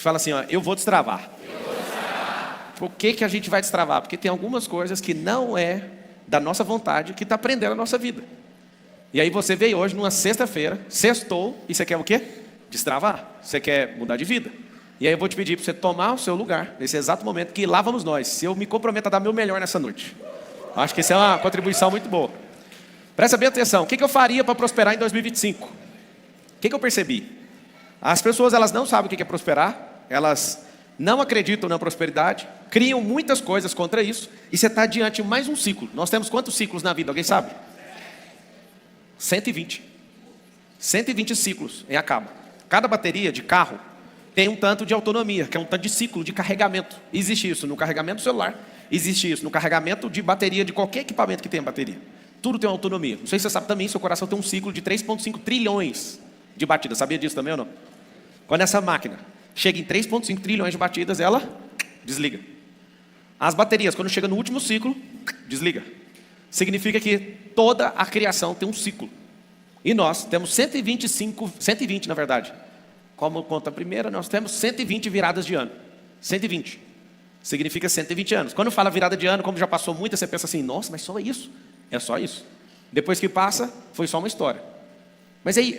Fala assim, ó, eu vou destravar. Por que a gente vai destravar? Porque tem algumas coisas que não é da nossa vontade que está prendendo a nossa vida. E aí você veio hoje numa sexta-feira, sextou, e você quer o quê? Destravar. Você quer mudar de vida. E aí eu vou te pedir para você tomar o seu lugar, nesse exato momento, que lá vamos nós. Se eu me comprometo a dar meu melhor nessa noite. Acho que isso é uma contribuição muito boa. Presta bem atenção. O que eu faria para prosperar em 2025? O que eu percebi? As pessoas, elas não sabem o que é prosperar. Elas não acreditam na prosperidade. Criam muitas coisas contra isso. E você está diante de mais um ciclo. Nós temos quantos ciclos na vida? Alguém sabe? 120. 120 ciclos e acaba. Cada bateria de carro tem um tanto de autonomia, que é um tanto de ciclo de carregamento. Existe isso no carregamento do celular. Existe isso no carregamento de bateria de qualquer equipamento que tenha bateria. Tudo tem autonomia. Não sei se você sabe também, seu coração tem um ciclo de 3,5 trilhões de batidas. Sabia disso também ou não? Quando essa máquina chega em 3,5 trilhões de batidas, ela desliga. As baterias, quando chega no último ciclo, desliga. Significa que toda a criação tem um ciclo. E nós temos 120 na verdade. Como conta a primeira, nós temos 120 viradas de ano. 120. Significa 120 anos. Quando fala virada de ano, como já passou muita, você pensa assim, nossa, mas só isso? É só isso. Depois que passa, foi só uma história. Mas aí,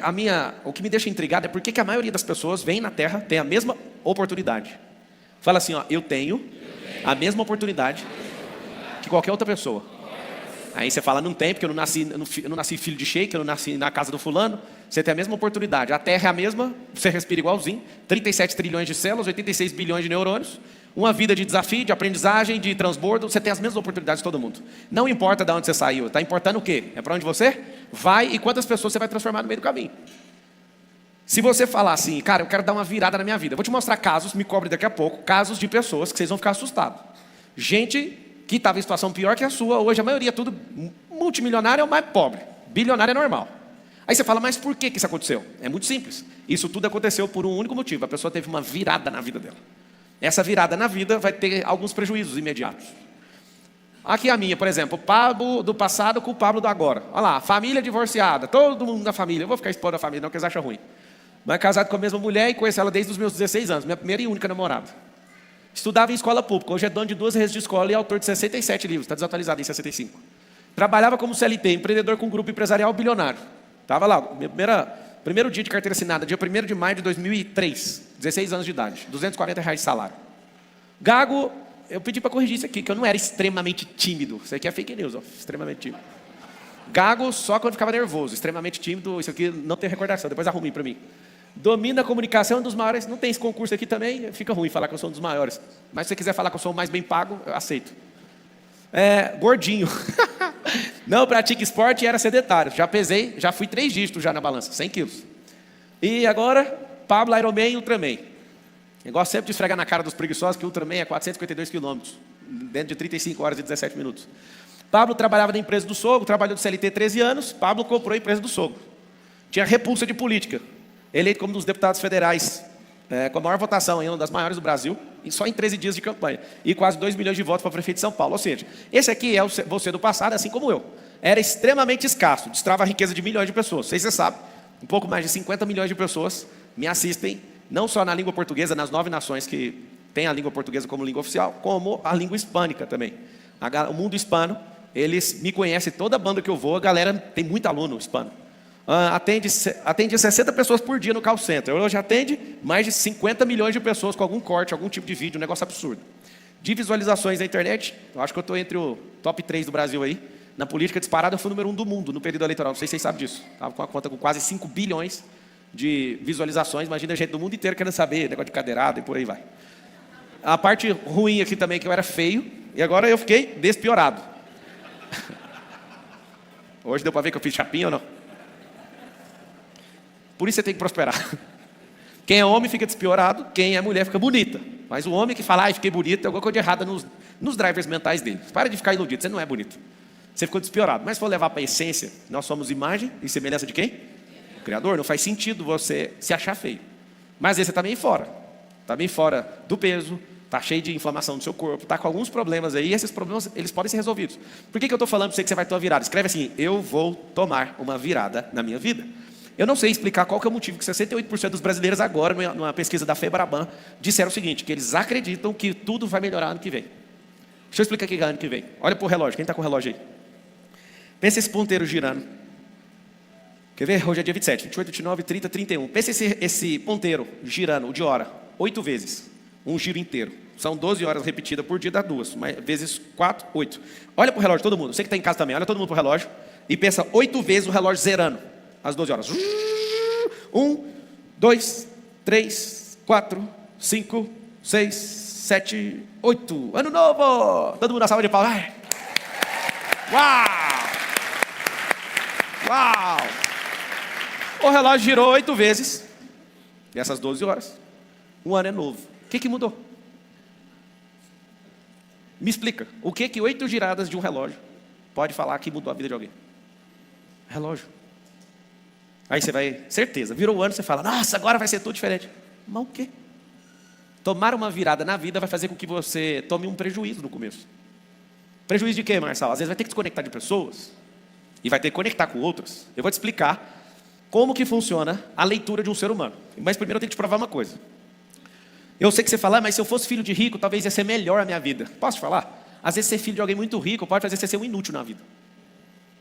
o que me deixa intrigado é por que a maioria das pessoas vem na Terra, tem a mesma oportunidade. Fala assim, ó, eu tenho a mesma oportunidade que qualquer outra pessoa. Aí você fala, não tem, porque eu não nasci filho de sheik, eu não nasci na casa do fulano. Você tem a mesma oportunidade. A Terra é a mesma, você respira igualzinho. 37 trilhões de células, 86 bilhões de neurônios. Uma vida de desafio, de aprendizagem, de transbordo. Você tem as mesmas oportunidades de todo mundo. Não importa de onde você saiu. Está importando o quê? É para onde você vai e quantas pessoas você vai transformar no meio do caminho. Se você falar assim, cara, eu quero dar uma virada na minha vida. Eu vou te mostrar casos, me cobre daqui a pouco, casos de pessoas que vocês vão ficar assustados. Gente que estava em situação pior que a sua, hoje a maioria é tudo multimilionário é o mais pobre. Bilionário é normal. Aí você fala, mas por que isso aconteceu? É muito simples. Isso tudo aconteceu por um único motivo. A pessoa teve uma virada na vida dela. Essa virada na vida vai ter alguns prejuízos imediatos. Aqui a minha, por exemplo, o Pablo do passado com o Pablo do agora. Olha lá, família divorciada, todo mundo da família. Eu vou ficar expondo a família, não, porque eles acham ruim. Mas casado com a mesma mulher e conheço ela desde os meus 16 anos. Minha primeira e única namorada. Estudava em escola pública, hoje é dono de 2 redes de escola e autor de 67 livros, está desatualizado em 65. Trabalhava como CLT, empreendedor com um grupo empresarial bilionário. Estava lá, primeiro dia de carteira assinada, dia 1º de maio de 2003, 16 anos de idade, R$240 de salário. Gago, eu pedi para corrigir isso aqui, que eu não era extremamente tímido. Isso aqui é fake news, ó, extremamente tímido. Gago só quando ficava nervoso, extremamente tímido, isso aqui não tem recordação, depois arrumem para mim. Domina a comunicação, é um dos maiores. Não tem esse concurso aqui também, fica ruim falar que eu sou um dos maiores. Mas se você quiser falar que eu sou o mais bem pago, eu aceito. Gordinho. Não pratica esporte e era sedentário. Já pesei, já fui 3 dígitos já na balança, 100 quilos. E agora, Pablo, Ironman e Ultraman. Eu gosto sempre de esfregar na cara dos preguiçosos que o Ultraman é 452 quilômetros, dentro de 35 horas e 17 minutos. Pablo trabalhava na empresa do sogro, trabalhou de CLT 13 anos. Pablo comprou a empresa do sogro. Tinha repulsa de política. Eleito como um dos deputados federais, com a maior votação, uma das maiores do Brasil, e só em 13 dias de campanha. E quase 2 milhões de votos para prefeito de São Paulo. Ou seja, esse aqui é você do passado, assim como eu. Era extremamente escasso, destrava a riqueza de milhões de pessoas. Não sei se você sabe, um pouco mais de 50 milhões de pessoas me assistem, não só na língua portuguesa, nas 9 nações que têm a língua portuguesa como língua oficial, como a língua hispânica também. O mundo hispano, eles me conhecem, toda banda que eu vou, a galera tem muito aluno hispano. Atende 60 pessoas por dia no call center. Hoje atende mais de 50 milhões de pessoas com algum corte, algum tipo de vídeo, um negócio absurdo. De visualizações na internet, eu acho que eu estou entre o top 3 do Brasil aí. Na política disparada, eu fui o número 1 do mundo no período eleitoral. Não sei se vocês sabem disso. Estava com a conta com quase 5 bilhões de visualizações. Imagina a gente do mundo inteiro querendo saber, negócio de cadeirada e por aí vai. A parte ruim aqui também, que eu era feio, e agora eu fiquei despiorado. Hoje deu para ver que eu fiz chapinha ou não? Por isso você tem que prosperar. Quem é homem fica despiorado, quem é mulher fica bonita. Mas o homem que fala, fiquei bonito, é alguma coisa de errada nos drivers mentais dele. Para de ficar iludido, você não é bonito. Você ficou despiorado. Mas se for levar para a essência, nós somos imagem e semelhança de quem? O Criador. Não faz sentido você se achar feio. Mas às vezes você está bem fora. Está bem fora do peso, está cheio de inflamação no seu corpo, está com alguns problemas aí, e esses problemas eles podem ser resolvidos. Por que eu estou falando para você que você vai ter uma virada? Escreve assim, eu vou tomar uma virada na minha vida. Eu não sei explicar qual que é o motivo que 68% dos brasileiros agora, numa pesquisa da FEBRABAN, disseram o seguinte, que eles acreditam que tudo vai melhorar ano que vem. Deixa eu explicar o que é ano que vem. Olha para o relógio, quem está com o relógio aí? Pensa esse ponteiro girando. Quer ver? Hoje é dia 27, 28, 29, 30, 31. Pensa esse ponteiro girando, o de hora, 8 vezes. Um giro inteiro. São 12 horas repetidas por dia, dá 2. Vezes 4, 8. Olha para o relógio, todo mundo. Você que está em casa também, olha todo mundo para o relógio. E pensa 8 vezes o relógio zerando. Às 12 horas. 1, 2, 3, 4, 5, 6, 7, 8. Ano novo! Todo mundo na salva de palmas. Uau! Uau! O relógio girou 8 vezes. Nessas 12 horas. Um ano é novo. O que mudou? Me explica. O que 8 giradas de um relógio pode falar que mudou a vida de alguém? Relógio. Aí você vai, certeza, virou o ano, você fala, nossa, agora vai ser tudo diferente. Mas o quê? Tomar uma virada na vida vai fazer com que você tome um prejuízo no começo. Prejuízo de quê, Marçal? Às vezes vai ter que desconectar de pessoas e vai ter que conectar com outras. Eu vou te explicar como que funciona a leitura de um ser humano. Mas primeiro eu tenho que te provar uma coisa. Eu sei que você fala, mas se eu fosse filho de rico, talvez ia ser melhor a minha vida. Posso te falar? Às vezes ser filho de alguém muito rico pode fazer você ser um inútil na vida.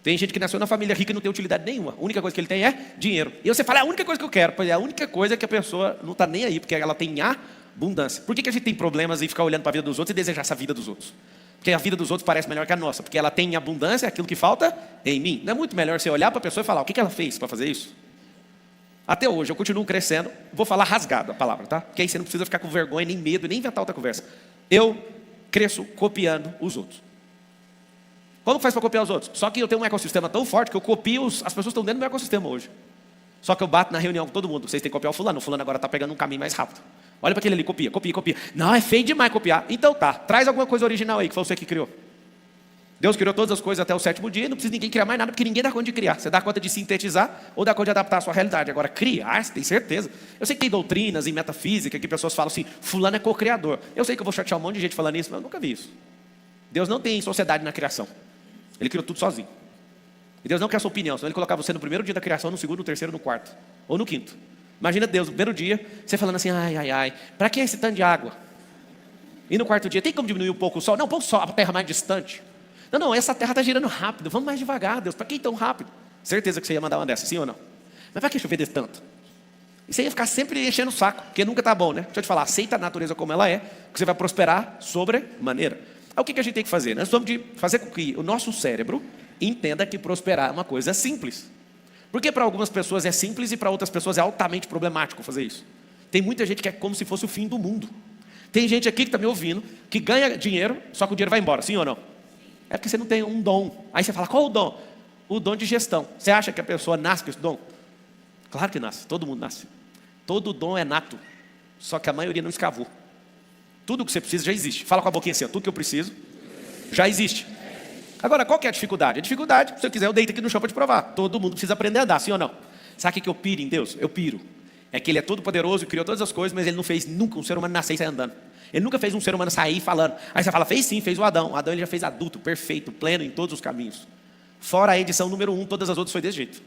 Tem gente que nasceu na família rica e não tem utilidade nenhuma. A única coisa que ele tem é dinheiro. E você fala, é a única coisa que eu quero. Pois é, a única coisa que a pessoa não está nem aí, porque ela tem abundância. Por que a gente tem problemas em ficar olhando para a vida dos outros e desejar essa vida dos outros? Porque a vida dos outros parece melhor que a nossa. Porque ela tem abundância, aquilo que falta em mim. Não é muito melhor você olhar para a pessoa e falar, o que ela fez para fazer isso? Até hoje, eu continuo crescendo. Vou falar rasgado a palavra, tá? Porque aí você não precisa ficar com vergonha, nem medo, nem inventar outra conversa. Eu cresço copiando os outros. Como faz para copiar os outros? Só que eu tenho um ecossistema tão forte que eu copio, as pessoas estão dentro do meu ecossistema hoje. Só que eu bato na reunião com todo mundo. Vocês têm que copiar o fulano agora está pegando um caminho mais rápido. Olha para aquele ali, copia. Não, é feio demais copiar. Então tá, traz alguma coisa original aí, que foi você que criou. Deus criou todas as coisas até o 7º dia, não precisa ninguém criar mais nada, porque ninguém dá conta de criar. Você dá conta de sintetizar ou dá conta de adaptar a sua realidade. Agora, criar, você tem certeza. Eu sei que tem doutrinas em metafísica que pessoas falam assim, fulano é co-criador. Eu sei que eu vou chatear um monte de gente falando isso, mas eu nunca vi isso. Deus não tem sociedade na criação. Ele criou tudo sozinho. E Deus não quer a sua opinião, senão ele colocava você no primeiro dia da criação, no segundo, no terceiro, no quarto. Ou no quinto. Imagina Deus, no primeiro dia, você falando assim, ai, para que esse tanto de água? E no quarto dia, tem como diminuir um pouco o sol? Não, põe o sol, a terra mais distante. Não, essa terra está girando rápido, vamos mais devagar, Deus, para que tão rápido? Certeza que você ia mandar uma dessa, sim ou não? Mas para que chover desse tanto? E você ia ficar sempre enchendo o saco, porque nunca está bom, né? Deixa eu te falar, aceita a natureza como ela é, que você vai prosperar sobremaneira. Aí o que a gente tem que fazer? Nós vamos fazer com que o nosso cérebro entenda que prosperar é uma coisa simples. Porque para algumas pessoas é simples e para outras pessoas é altamente problemático fazer isso. Tem muita gente que é como se fosse o fim do mundo. Tem gente aqui que está me ouvindo, que ganha dinheiro, só que o dinheiro vai embora, sim ou não? É porque você não tem um dom. Aí você fala, qual o dom? O dom de gestão. Você acha que a pessoa nasce com esse dom? Claro que nasce, todo mundo nasce. Todo dom é nato, só que a maioria não escavou. Tudo que você precisa já existe. Fala com a boquinha assim, tudo que eu preciso já existe. Agora, qual que é a dificuldade? A dificuldade, se eu quiser, eu deito aqui no chão para te provar. Todo mundo precisa aprender a andar, sim ou não? Sabe o que eu piro em Deus? Eu piro. É que Ele é todo poderoso, criou todas as coisas, mas Ele não fez nunca um ser humano nascer e sair andando. Ele nunca fez um ser humano sair falando. Aí você fala, fez sim, fez o Adão. O Adão ele já fez adulto, perfeito, pleno em todos os caminhos. Fora a edição número 1, todas as outras foi desse jeito.